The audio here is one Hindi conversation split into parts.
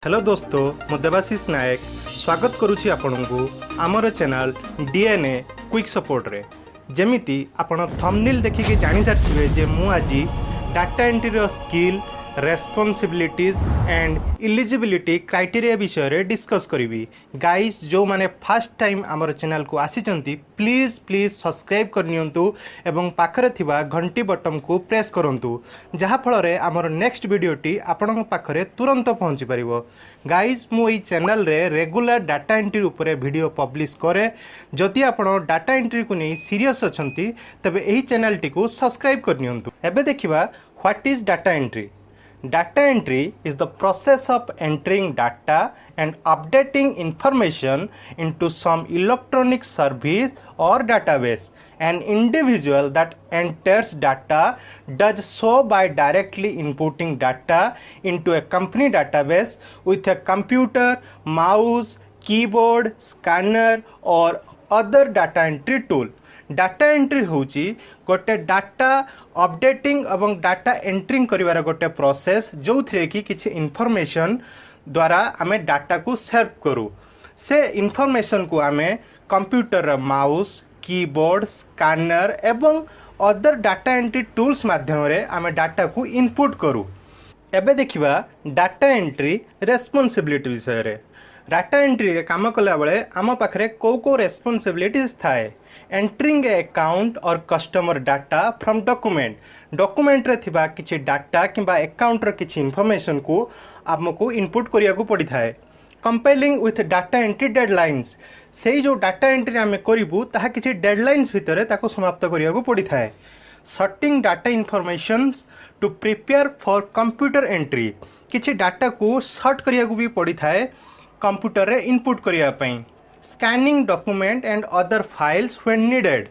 हेलो दोस्तों मु देवाशीष नायक स्वागत करुछि आपनकु आमर चैनल डीएनए क्विक सपोर्ट रे। जेमिति आपण थंबनेल देखिके जानि सारथिबे जे मु आज डाटा एंट्री रो skill responsibilities and eligibility criteria विषय रे डिस्कस करिवि। गाइस जो माने फर्स्ट टाइम आमर चैनल को आसीचंती प्लीज प्लीज सब्सक्राइब करनियंतु एवं पाखरे थिबा घंटी बटन को प्रेस करंतु जहा फल रे आमर नेक्स्ट वीडियोटी आपन पाखरे तुरंत पहुंची परिबो। गाइस मु एई चैनल रे रेगुलर डाटा एंट्री ऊपर वीडियो पब्लिश करे। जदि आपण डाटा एंट्री को नहीं सीरियस अछंती तबे एही चैनल टी को सब्सक्राइब करनियंतु। एबे देखिबा what is data entry. Data entry is the process of entering data and updating information into some electronic service or database. An individual that enters data does so by directly inputting data into a company database with a computer, mouse, keyboard, scanner or other data entry tool. Data entry होची गोटे डाटा अपडेटिंग एवं डाटा एंट्रिंग करिवार गोटे प्रोसेस जो थे कि किसी इनफॉरमेशन द्वारा आमे डाटा को सेव करू। से इनफॉरमेशन को आमे कंप्यूटर माउस कीबोर्ड स्कैनर एवं अदर डाटा एंट्री टूल्स माध्यम रे आमे डाटा को इनपुट करू। एबे देखिबा डाटा एंट्री रेस्पॉन्सिबिलिटी विषय रे। डाटा एंट्री रे काम कला बेले आम पाखरे को रेस्पॉन्सिबिलिटीज थाए। एंट्रिंग ए अकाउंट और कस्टमर डाटा फ्रॉम डॉक्यूमेंट रे थिबा किछि डाटा किंबा अकाउंट रो किछि इन्फॉर्मेशन को आमको इनपुट करिया को पड़ी थाए। Compelling with data entry deadlines सेही जो डाटा एंट्री आमे करिवु ताहा किछि डेडलाइंस भितरे ताको समाप्त करिया को पड़ी थाए। Sorting data information to prepare for computer entry किछि डाटा को सर्ट करिया को भी पड़ी थाए कंप्यूटर रे इनपुट करिया पई। Scanning document and other files when needed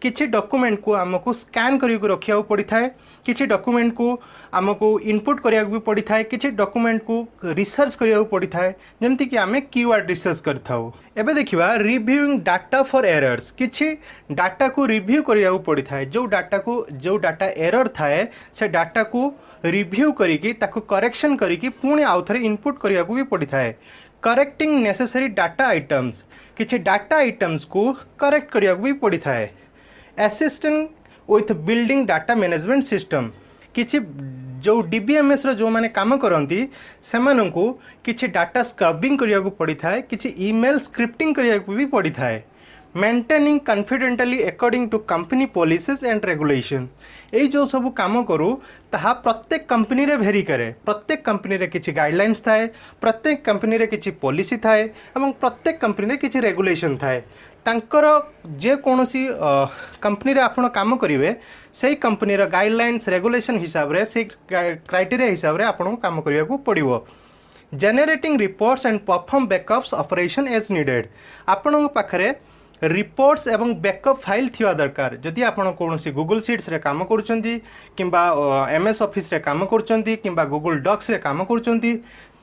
किछि डॉक्यूमेंट को आमको स्कैन करिया को रखिया पड़ी थाए। किछि डॉक्यूमेंट को आमको इनपुट करिया भी पड़ी थाए। किछि डॉक्यूमेंट को रिसर्च करिया पड़ी थाए जेमति कि आमे कीवर्ड रिसर्च करथाउ। एबे देखिबा रिव्यूइंग डाटा फॉर एरर्स किछि डाटा को रिव्यू करिया पड़ी थाए। जो डाटा एरर थाए से डाटा को रिव्यू करिकि ताको करेक्शन करिकि पुणी आउ थरे इनपुट करिया भी पड़ी थाए। करेक्टिंग नेसेसरी डाटा आइटम्स किछि डाटा आइटम्स को करेक्ट करिया भी पड़ी थाए। Assisting with building data management system किछि जो डीबीएमएस रो जो माने काम करंती सेमानंकु किछि डाटा स्क्रबिंग करिया को पड़ी थाए। किछि ईमेल स्क्रिप्टिंग करिया को भी पड़ी थाए। Maintaining confidentially according to company policies and regulation ए जो सब काम करू ताहा प्रत्येक कंपनी रे भेरी करे। प्रत्येक कंपनी रे किछि गाइडलाइंस थाए। प्रत्येक कंपनी रे किछि पॉलिसी थाए एवं प्रत्येक कंपनी रे किछि रेगुलेशन थाए। तांकर जे कोनोसी कंपनी रे आपण काम करिवे सेही कंपनी रो गाइडलाइंस रेगुलेशन हिसाब रे से क्राइटेरिया हिसाब रे आपण काम करिया को पड़िवो। Generating reports and perform backups operation as needed आपण पाखरे रिपोर्ट्स एवं बैकअप फाइल थिवा दरकार। जदि आपण कोनोसी गूगल शीट्स रे काम करूचंती किंबा एमएस ऑफिस रे काम करूचंती किंबा गूगल डॉक्स रे काम करूचंती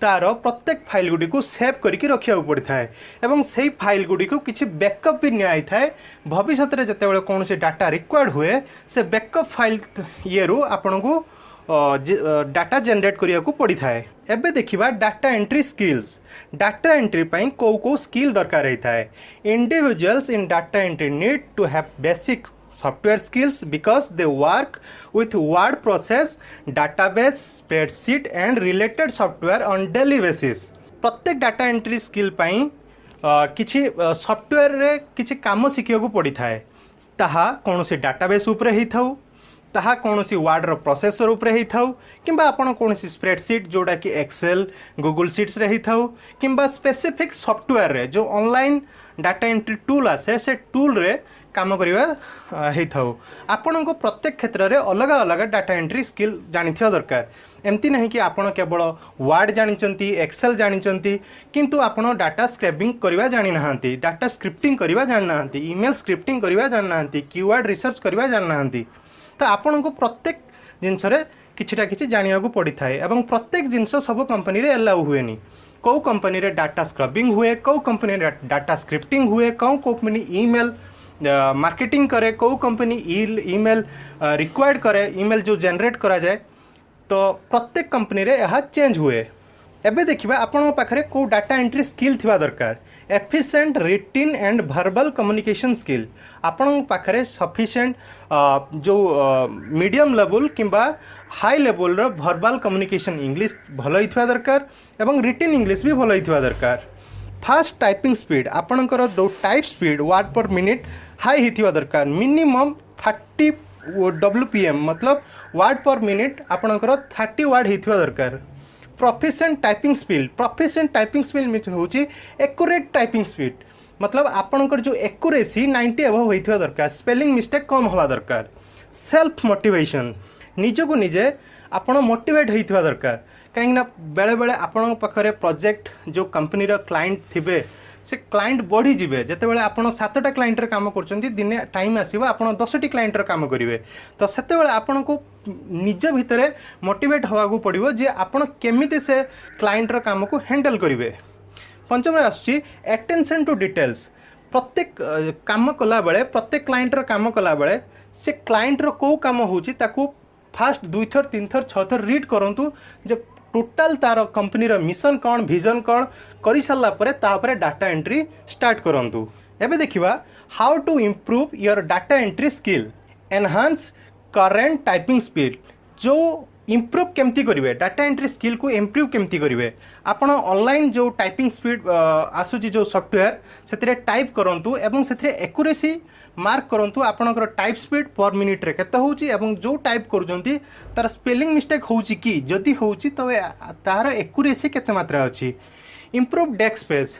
तार प्रत्येक फाइल गुडी को सेव करके रखिया पड़ी थाए एवं सेही फाइल गुडी को किछि बैकअप भी नियाई थाए। भविष्य रे जतेबेले कोनोसी डाटा रिक्वायर्ड हुए से बैकअप फाइल ये रु आपण को डाटा जनरेट करिया को पड़ी थाए। एबे देखिबा data entry skills. Data entry पई को स्किल दरकार रही थाए। Individuals in data entry need to have basic software skills because they work with word process database spreadsheet and related software on daily basis. प्रत्येक डाटा एंट्री स्किल पई किछि सॉफ्टवेयर रे किछि काम सिखिया को पड़ी थाए। ताहा कोनोसी डाटाबेस ऊपर ही थाउ ताहा कोनोसी वर्ड रो प्रोसेसर ऊपर ही थाउ किंबा आपण कोनोसी स्प्रेडशीट जोड़ा कि एक्सेल गूगल शीट्स रे ही थाउ किंबा स्पेसिफिक सॉफ्टवेयर रे जो ऑनलाइन डाटा एंट्री टूल आसे से टूल रे काम करिवा हे थाउ। आपण को प्रत्येक क्षेत्र रे अलग अलग डाटा एंट्री स्किल जानिथिया दरकार। एमती नहीं कि आपण केवल वर्ड जानिचंती एक्सेल जानिचंती किंतु आपण डाटा स्क्रैबिंग करिवा जानि नहांती डाटा स्क्रिप्टिंग करिवा जानि नहांती ईमेल स्क्रिप्टिंग करिवा जानि नहांती कीवर्ड रिसर्च करिवा जानि नहांती। तो आपण को प्रत्येक जिनस रे किछिटा किछि जानिया को पड़ी थाए एवं प्रत्येक जिनस सब कंपनी रे अलाउ हुएनी। को कंपनी रे डाटा स्क्रबिंग हुए को कंपनी रे डाटा स्क्रिप्टिंग हुए को कंपनी ईमेल मार्केटिंग करे को कंपनी ईमेल रिक्वायर्ड करे ईमेल जो जनरेट करा जाए तो प्रत्येक कंपनी रे यह चेंज हुए। एबे देखिबा आपन पाखरे को डाटा एंट्री स्किल थिबा दरकार efficient रिटिन and verbal communication skill आपन पाखरे सफिशिएंट जो मीडियम लेवल किंबा हाई लेवल रो वर्बल कम्युनिकेशन इंग्लिश भलो हिथिबा दरकार एवं रिटिन इंग्लिश भी भलो हिथिबा दरकार फास्ट टाइपिंग स्पीड आपनकर जो type speed word per minute high हिथिबा दरकार मिनिमम 30 WPM मतलब वर्ड पर मिनिट आपनकर 30 वर्ड हिथिबा दरकार प्रोफिशिएंट टाइपिंग स्पीड मीन्स होची एक्यूरेट टाइपिंग स्पीड मतलब आपनकर जो एक्यूरेसी 90 अबव होइथिबा दरकार स्पेलिंग मिस्टेक कम होबा दरकार सेल्फ मोटिवेशन निज को निजे आपण मोटिवेट होइथिबा दरकार कहीं ना बेले बेले आपण पाखरे प्रोजेक्ट जो कंपनी रो क्लाइंट थिबे से क्लाइंट बढ़ी जिवे जेते बेले आपण 7टा क्लाइंट रे काम करचंती दिने टाइम आसीबा आपण 10टी क्लाइंट रे काम करिवे तो सेते बेले आपण को निज भितरे मोटिवेट होवा को पड़िबो जे आपण केमिति से क्लाइंट रो काम को हैंडल करिवे पंचम आछि अटेंशन टू डिटेल्स प्रत्येक काम कला बेले प्रत्येक क्लाइंट रो काम कला बेले से क्लाइंट रो को काम होची ताको फास्ट 2 थर 3 थर 6 थर रीड करंतु जे टोटाल तार कंपनी रो मिशन कौन विजन कौन करि सारला परे तापरे डाटा एंट्री स्टार्ट करंतु एबे देखिबा how to improve your data entry skill enhance current typing speed जो इंप्रूव केमती करिवे डाटा एंट्री स्किल को इंप्रूव केमती करिवे आपण ऑनलाइन जो टाइपिंग स्पीड आसुची जो सॉफ्टवेयर सेतिरे टाइप करंतु एवं सेतिरे एक्यूरेसी मार्क करंतु आपणकर टाइप स्पीड पर मिनिट रे केते होउची एवं जो टाइप करूजंती तार स्पेलिंग मिस्टेक होउची कि जदि होउची तबे तार एक्यूरेसी केते मात्रा अछि इंप्रूव डेस्क स्पेस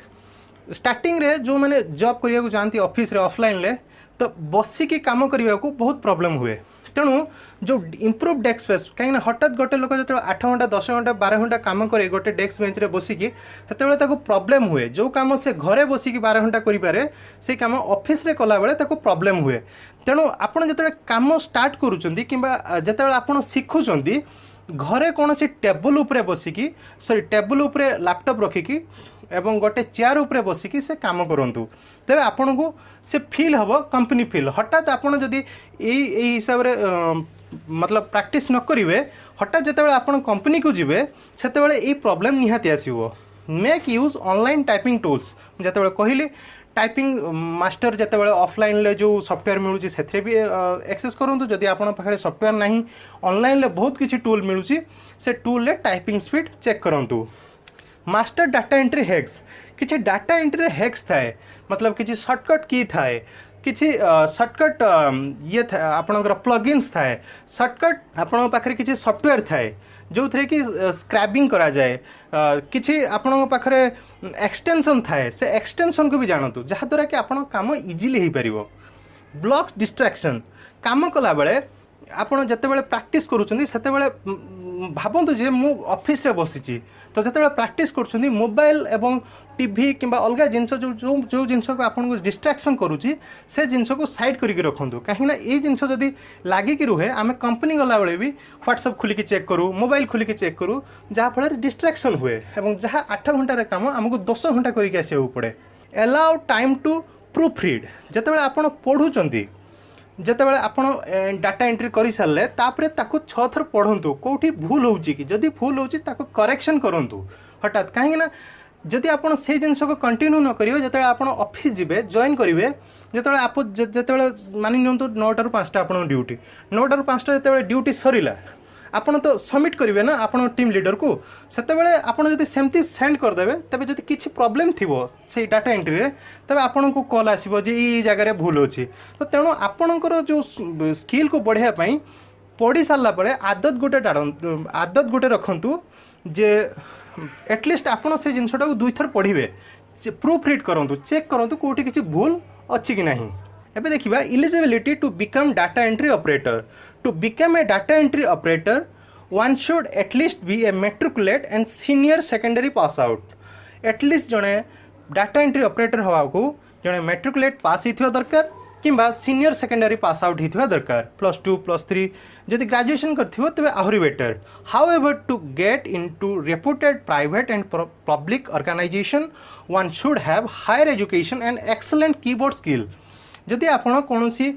स्टार्टिंग रे जो माने जॉब करिया को जानती ऑफिस रे ऑफलाइन ले तो बसी के काम करिया को बहुत प्रॉब्लम हुए तेणु जो इंप्रूव डेस्क स्पेस कहीं हठात गोटे लोक जो 8 घंटा 10 घंटा 12 घंटा काम करे गोटे डेस्क बेंच रे बसिकी सेतेबेले ताको प्रॉब्लम हुए जो काम से घरे बसिकी 12 घंटा करि पारे से काम ऑफिस रे कला बेले ताको प्रॉब्लम हुए तेणु आपण जतबे काम स्टार्ट करूचंदी किंबा जतबे आपण सिखुचंदी घरे कौन से टेबल उपरे बसिकी सॉरी टेबल उपरे लैपटॉप रखिकी एवं गोटे चेयर उपरे बसिकी से काम करंतु तेबे आपन को से फील हबो कंपनी फील हठात आपन जदी एई हिसाब रे मतलब प्रैक्टिस न करिवे हठात जतबे आपन कंपनी को जिवे सेतबेले एई प्रॉब्लम निहाती आसीबो make use online typing tools जतबे कहली टाइपिंग मास्टर जितेबाला ऑफलाइन ले जो सॉफ्टवेयर मिलूँ से भी एक्सेस करूँ जदि आप सॉफ्टवेयर नहीं ऑनलाइन ले बहुत किसी टूल मिलूँ से टूल ले टाइपिंग स्पीड चेक करूँ मास्टर डाटा एंट्री हैक्स किसी डाटा एंट्री हैक्स थाए मतलब किसी शॉर्टकट की थाए किसी शॉर्टकट ये आपणकर प्लगइन्स थाए शॉर्टकट आपण पाखरे किसी सॉफ्टवेयर थाए जो थे कि स्क्रैबिंग करा जाए किसी आपण पाखरे एक्सटेंशन थाए से एक्सटेंशन को भी जानतु जहाँ द्वारा कि आपण काम इजीली हो पारिबो ब्लॉक डिस्ट्रैक्शन काम कला बेले आपण जतेबेले प्रैक्टिस करूछंदी सेतेबेले भाबंतु जे मु ऑफिस रे बसिची तो जतेबेले प्रैक्टिस करूछंदी मोबाइल एवं टीवी किंबा अलगा जिनस जो जो जो जिनस को आपन को डिस्ट्रैक्शन करूची से जिनस को साइड करिक रखंतु काहे ना ए जिनस जदी लागी कि रुहे आमे कंपनी गला बेले भी व्हाट्सएप खुली के चेक करू मोबाइल खुली के चेक करू जहाँ फल डिस्ट्रैक्शन हुए एवं जहाँ 8 घंटा रे काम हमको 10 घंटा करिक आसे पड़े allow time to proofread जतेबेले आपन पढुचंदी जितेबाला आपण डाटा एंट्री कर सारे तापर ताको 6 थर पढ़ंतु कोठी भूल होउची कि जदि भूल होउची ताको करेक्शन करंतु हठात कहीं ना जदि आपण से जिनस को कंटिन्यू न करियो जतेबाला आपण ऑफिस जिवे जॉइन करिवे जतेबाला आप जतेबाला मानि नियंतु 9 टारु 5टा आपण ड्यूटी 9 टारु 5टा जतेबाला ड्यूटी सरीला आपण तो सबमिट करेंगे ना आपण टीम लीडर को सेतेबेले आपण जदि सेमती सेंड करदेवे तबे जदि किछि प्रॉब्लम थिबो से डाटा एंट्री रे तबे आपण को कॉल आसीबो जे ई जगह रे भूल होची तो तेणु आपणकर जो स्किल को बढ़िया पई पढ़ी सारला परे आदत गोटे रखंतु जे एटलिस्ट आपण से जिनसटा को 2 थर पढ़िबे प्रूफ रीड करंतु चेक करंतु कोठी किछि भूल अछि कि नाही एबे देखिबा eligibility to become data entry operator to become a data entry operator one should at least be a matriculate and senior secondary pass out at least जड़े डाटा एंट्री ऑपरेटर हवा को जड़े मेट्रिकुलेट पास होता दरकार किंबा सीनियर सेकेंडरी पास आउट होता दरकार +2 +3 जदि ग्रेजुएशन करथिबो तबे आहुरी better however to get into reputed private and public organization one should have higher education and excellent keyboard skill जदि आपण कोनोसी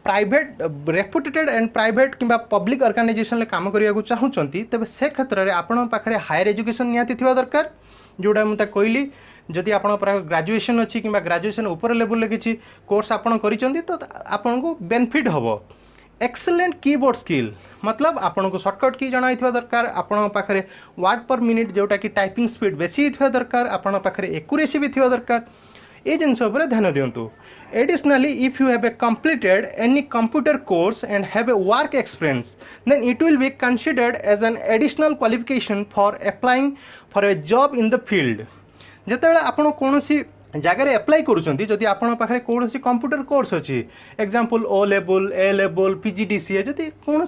प्राइवेट रेपुटेटेड एंड प्राइवेट किंबा पब्लिक ऑर्गेनाइजेशन काम करने चाहूँगी तेज से क्षेत्र में आपण पाखे हायर एजुकेशन निहाती थिबा दरकार जोड़ा मुझे कहली जदि आपण ग्रेजुएशन अच्छी कि ग्रेजुएशन ऊपर लेवल किसी कोर्स आपड़ कर तो आपन को बेनिफिट हम एक्सेलेंट कीबोर्ड स्किल मतलब आपन को शॉर्टकट की जाना दरकार आपण पाखे वर्ड पर मिनिट जोटा कि टाइपिंग स्पीड बेसी दरकार आपण पाखे एक्यूरेसी भी थिबा दरकार ये जिनस ध्यान दिंतु additionally if you have a completed any computer course and have a work experience then it will be considered as an additional qualification for applying for a job in the field जितेबाला आपण कौन जगार एप्लाई करुँच जदि आपण पाखे कौन कंप्यूटर कोर्स अच्छी example O level A level PGDCA जदि कौन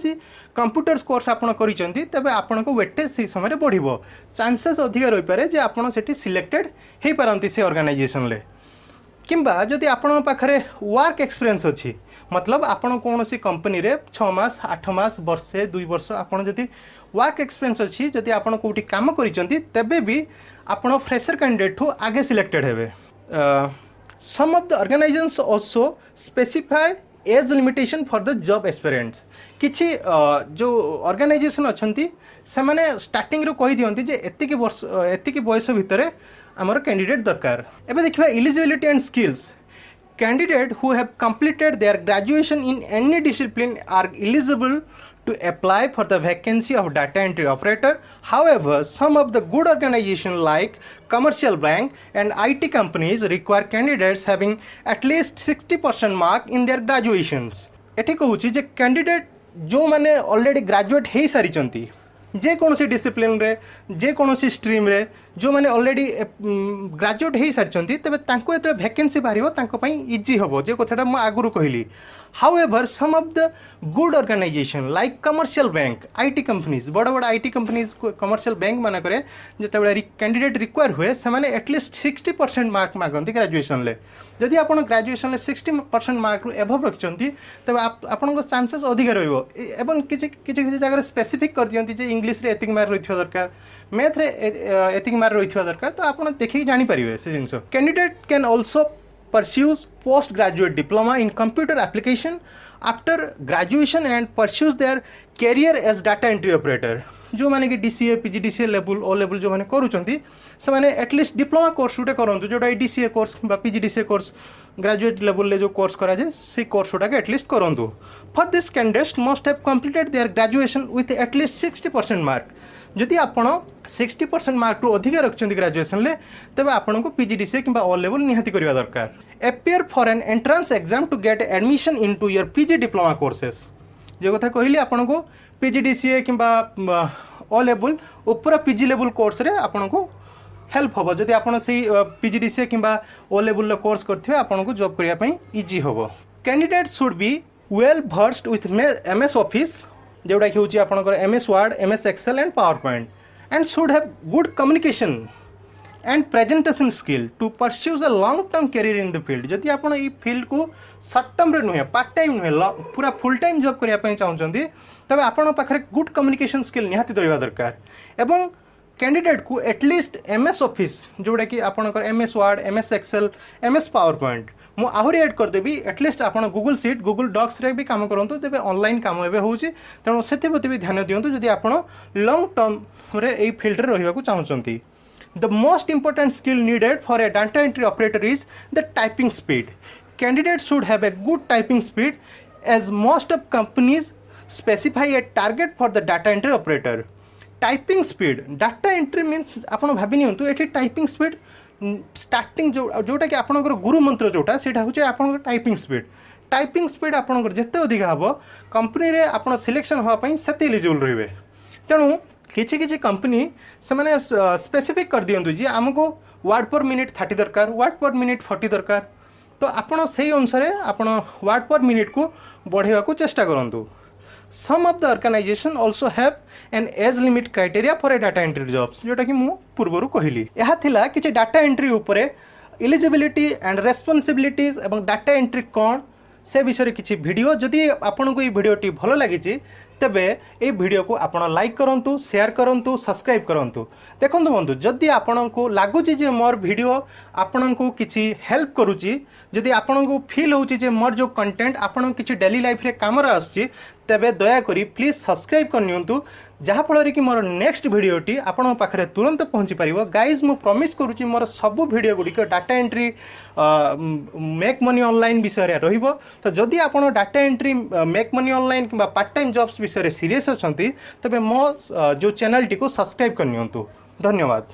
कंप्यूटर कोर्स आपड़ कर तेज आपण को वेटेज से समय बढ़ चांसेस अधिक रही पारे जे आपड़ से सिलेक्टेड हो पारती से ऑर्गेनाइजेशन ले किंबा जदि आपण पाखे वर्क एक्सपीरियंस अच्छी मतलब आपण कौन कंपनी रे 6 मास 8 मास वर्षे 2 वर्ष आपण जदि वर्क एक्सपीरियंस अच्छी जदि आपण कोठी काम करिसेंती तेबे भी आपण फ्रेशर कैंडिडेट ठू आगे सिलेक्टेड हेबे some of the organizations also specify as limitation for the job aspirants किछि जो ऑर्गेनाइजेशन अछंती से माने स्टार्टिंग रो कहि दियंती जे एतिकी वर्ष एतिकी बयस भितरे हमर कैंडिडेट दरकार एबे देखिबा eligibility and skills candidate who have completed their graduation in any discipline are eligible to apply for the vacancy of data entry operator. However, some of the good organizations like commercial bank and IT companies require candidates having at least 60% mark in their graduations. एठी कहूची जे कैंडिडेट जो माने ऑलरेडी ग्रेजुएट हो सारी जे कौन सी डिसिप्लिन रे जे कौन सी स्ट्रीम रे जो माने ऑलरेडी ग्रेजुएट हो सारी तेज जो वैकेंसी बाहर इजी हम जो कथाटा मुझे आगुरी कहली However, some of the good organization like commercial bank, IT companies, बड़ा बड़ा IT companies commercial bank माना करे जिते कैंडिडेट रिक्वायर हुए से माने एटलिस्ट 60% मार्क मागती ग्रेजुएशन ले जदि आप ग्रेजुएशन ले 60% मार्क एभव रखिंट तब आपण चांसेस अधिक रही किसी जगह स्पेसिफिक कर दियंती जे इंग्लिश रे एतिक मार्क रही दरकार मैथ रे एतिक मार्क रही दरकार तो आप देखिए जानीपर से जिन candidate can also pursues postgraduate diploma in computer application after graduation and pursues their career as data entry operator जो माने कि DCA PGDCA level O level जो माने करूचंती से माने एटलिस्ट डिप्लोमा कोर्स उटे करंतु जोटा DCA कोर्स बा PGDCA कोर्स ग्रेजुएट लेवल ले जो कोर्स करा जाए से कोर्स उटा के एटलिस्ट करंतु for this candidates must have completed their graduation with at least 60% mark जदि आपण 60% मार्क टू अधिक रखिंट ग्रेजुएशन ले तेज आपन को PGDCA कि ओ लेवल निहाती करवा दरकार appear for an entrance exam to get admission into your PG diploma courses जो कथा कहली आपन को PGDCA कि ओ लेवल ऊपर PG लेवल कोर्स रे आपन को हेल्प हम जदि आपन से PGDCA कि ओ लेवल कोर्स करथिबे आपन को जॉब करिया पई इजी होबो candidate should be well versed with MS office जोटा कि हूँ आपंकर MS word MS excel and PowerPoint and should have good communication and presentation skill to pursues a long term career in the field जदि आप फील्ड को सर्ट टर्म नुहे पार्ट टाइम नुहे पूरा फुल टाइम जॉब करने चाहते तब आपण पाखे गुड कम्युनिकेशन स्किल निहाती रहा दरकार एवं कैंडिडेट को एटलिस्ट MS ऑफिस जोटा कि आपंकर MS word MS Excel MS PowerPoint मु आहरी एड करदेवी एटलिस्ट आपन गूगल सीट गूगल डॉक्स रे भी काम करंतु तेबे ऑनलाइन काम एबे होउची तेणु सेति प्रति भी ध्यान दियंतु जदि आपन लॉन्ग टर्म रे एई फील्ड रे रहिबा को चाहउचंती the most important skill needed for a data entry operator is the typing speed candidate should have a good typing speed as most of companies specify a target for the data entry operator typing speed data entry means आपन भाबि नियंतु एठी टाइपिंग स्पीड स्टार्टिंग जोटा कि आपनकर गुरु मंत्र जोटा सेटा होचे आपनकर टाइपिंग स्पीड आपनकर जते अधिक हबो कंपनी रे आपन सिलेक्शन होआ पई सेते एलिजिबल रहिबे तेणु किछि किछि कंपनी से माने स्पेसिफिक कर दियंतु जे हमको वर्ड पर मिनिट 30 दरकार वर्ड पर मिनिट 40 दरकार तो आपन सेही अनुसार आपन वर्ड पर मिनिट को बढ़ेवा को चेष्टा करंतु some of the organization also have an age limit criteria for a data entry jobs जोटा कि मु पूर्वरु कहली यह थिला कि डाटा एंट्री उपरे एलिजिबिलिटी एंड रेस्पॉन्सिबिलिटीज एवं डाटा एंट्री कौन से विषय किसी वीडियो जदि आपन को ये वीडियोटी भल लगी तेबे ये वीडियो को आपण लाइक करंतु, शेयर करंतु, सब्सक्राइब करंतु। देखंतु बंधु, जदि आपण को लागुची जे मोर वीडियो आपण को किछि हेल्प करूची, जदि आपण को फील होची जे मोर जो कंटेंट आपण किछि डेली लाइफ रे कामरा आछि, तेबे दया करी प्लीज सब्सक्राइब करनियंतु, जहा फଳରେ कि मोर नेक्स्ट वीडियोटी आपण पाखरे तुरंत पहुंची परिबो। गाइज मु प्रॉमिस करूची मोर सब वीडियो गुडी data entry make money online विषय रे रहिबो। तो जदि आपण data entry make money online किबा पार्ट टाइम जॉब्स विषय रे सीरियस अछंती, तबे मो जो चैनल टी को सब्सक्राइब करनियंतु। धन्यवाद।